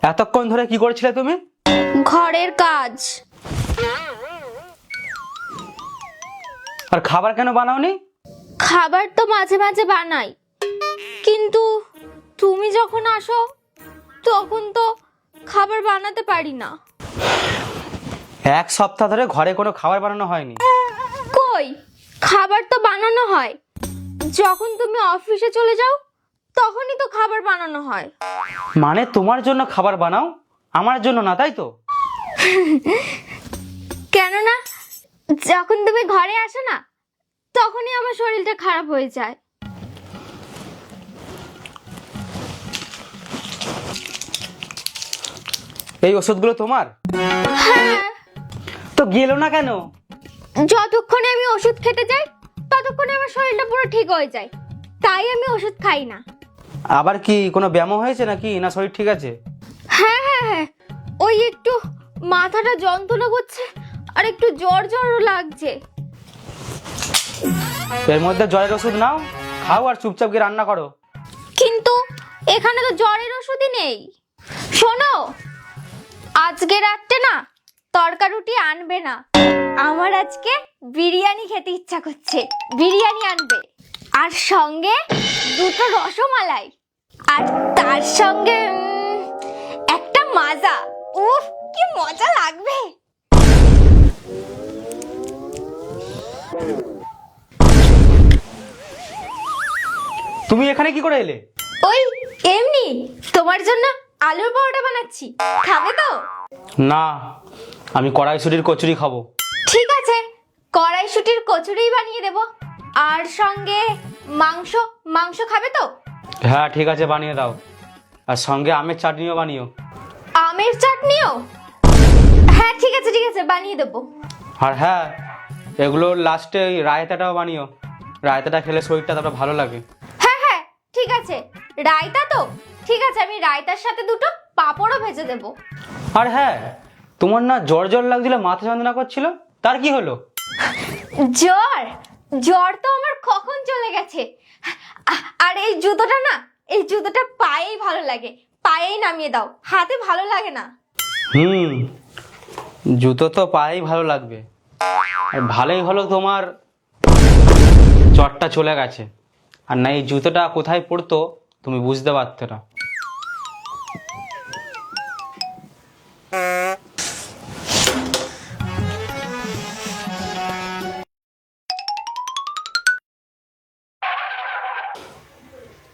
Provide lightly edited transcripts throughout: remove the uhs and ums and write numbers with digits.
এতক্ষণ ধরে কি করছিলে তুমি? ঘরের কাজ। আর খাবার কেন বানাওনি? খাবার তো মাঝে মাঝে বানাই, কিন্তু তুমি যখন আসো তখন তো খাবার বানাতে পারি না। এক সপ্তাহ ধরে ঘরে কোনো খাবার বানানো হয়নি। কই, খাবার তো বানানো হয়। যখন তুমি অফিসে চলে যাও তখনই তো খাবার বানানো হয়। মানে তোমার জন্য খাবার বানাও, আমার জন্য না, তাই তো? কেননা যখন তুমি ঘরে আসো না তখনই আমার শরীরটা খারাপ হয়ে যায়। এই ওষুধগুলো তোমার? হ্যাঁ, তো গেলো না কেন? যতক্ষণে আমি ওষুধ খেতে যাই ততক্ষণে আমার শরীরটা পুরো ঠিক হয়ে যায়, তাই আমি ওষুধ খাই না। আবার কি কোনো ব্যায়াম হয়েছে নাকি, না শরীর ঠিক আছে? হ্যাঁ হ্যাঁ হ্যাঁ, ওই একটু মাথাটা যন্ত্রণা করছে আর একটু জ্বর জ্বরও লাগছে। এর মধ্যে জ্বরের ওষুধ নাও, খাও আর চুপচাপ গিয়ে রান্না করো। কিন্তু এখানে তো জ্বরের ওষুধই নেই। শোনো, আজকে রাতে না তড়কা রুটি আনবে না, আমার আজকে বিরিয়ানি খেতে ইচ্ছা করছে। বিরিয়ানি আনবে, আর সঙ্গে দুটো রসমালাই, আর তার সঙ্গে একটা মাজা। উফ, কি মজা লাগবে। তুমি এখানে কি করে এলে? ওই এমনি তোমার জন্য আলুর পরোটা বানাচ্ছি, খাবে তো? না, আমি কড়াইশুঁটির কচুরি খাবো। ঠিক আছে, কড়াইশুঁটির কচুরিই বানিয়ে দেব। আর সঙ্গে মাংস। মাংস খাবে তো? হ্যাঁ ঠিক আছে, বানিয়ে দাও। আর সঙ্গে আমের চাটনিও বানিও। আমের চাটনিও? হ্যাঁ ঠিক আছে ঠিক আছে, বানিয়ে দেবো। আর হ্যাঁ, এগুলোর লাস্টে ওই রায়তাটাও বানিও। রায়তাটা খেলে শরীরটা তারপরে ভালো লাগে। হ্যাঁ হ্যাঁ ঠিক আছে, রায়তা তো? ঠিক আছে, আমি রায়তার সাথে দুটো পাঁপড়ও ভেজে দেবো। আর হ্যাঁ, তোমার না জ্বর জ্বর লাগছিল, মাথা যন্ত্রণা করছিল, তার কি হলো? জ্বর? জ্বর তো আমার কখন চলে গেছে। আর এই জুতোটা না, এই জুতোটা পায়েই ভালো লাগে, পায়েই নামিয়ে দাও, হাতে ভালো লাগে না। জুতো তো পায়েই ভালো লাগবে। আর ভালোই হলো তোমার জ্বরটা চলে গেছে, আর না এই জুতোটা কোথায় পড়তো তুমি বুঝতে পারতো না।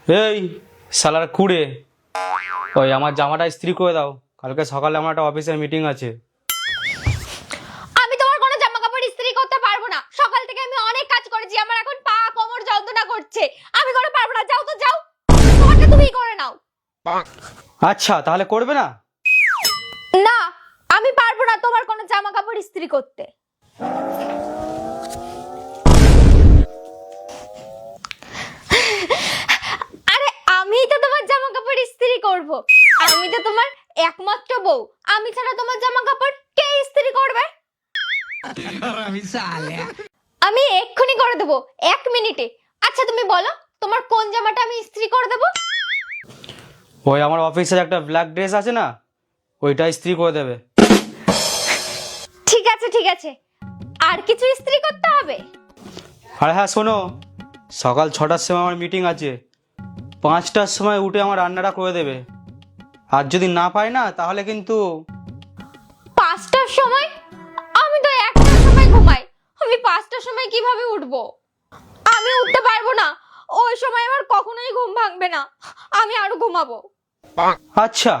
এই শালার কুড়ে, ওই আমার জামাটা ইস্ত্রি করে দাও, কালকে সকালে আমার একটা অফিসের মিটিং আছে। আমি তোমার কোনো জামা কাপড় ইস্ত্রি করতে পারবো না। সকাল থেকে আমি অনেক কাজ করেছি, আমার এখন পা কোমর যন্ত্রণা করছে, আমি করে পারবো না। যাও তো যাও, তোমারটা তুমিই করে নাও। আচ্ছা তাহলে করবে না? না, আমি পারবো না তোমার কোনো জামা কাপড় ইস্ত্রি করতে। আরে আমিই তো তোমার জামা কাপড় ইস্ত্রি করব, আমি তো তোমার একমাত্র বউ, আমি ছাড়া তোমার জামা কাপড় কে ইস্ত্রি করবে? আমি এক্ষুনি করে দেবো, 1 মিনিটে। আচ্ছা তুমি বলো, তোমার কোন জামাটা আমি ইস্ত্রি করে দেবো? ওই আমার অফিসের একটা ব্ল্যাক ড্রেস আছে না, ওইটা ইস্ত্রি করে দেবে। ঠিক আছে ঠিক আছে, আর কিছু ইস্ত্রি করতে হবে? আর হ্যাঁ শোনো, সকাল 6টার সময় আমার মিটিং আছে, 5টার সময় উঠে আমার রান্নাটা করে দেবে। আর যদি না পাই না তাহলে কিন্তু 5টার সময়? আমি তো 1টার সময় ঘুমাই, আমি 5টার সময় কিভাবে উঠবো? আমি উঠতে পারবো না, ওই সময় আমার কখনোই ঘুম ভাঙবে না, আমি আরো ঘুমাবো। আচ্ছা,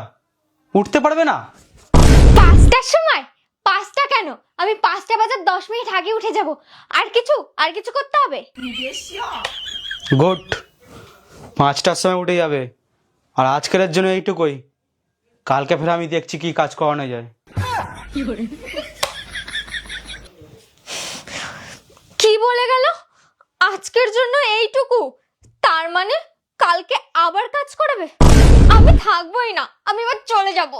উঠতে পারবে না? 5টার সময়? 5টা কেন, আমি 5টা বাজার 10 মিনিট আগে উঠে যাব। আর কিছু করতে হবে? গুড, 5টার সময় উঠে যাবে। আর আজকের জন্য এইটুকুই, কালকে ফের আমি দেখছি কি কাজ করানো যায়। কি বলে গেল? আজকের জন্য এইটুকু? তার মানে কালকে আবার কাজ করাবে? আমি থাকবোই না, আমি এবার চলে যাব।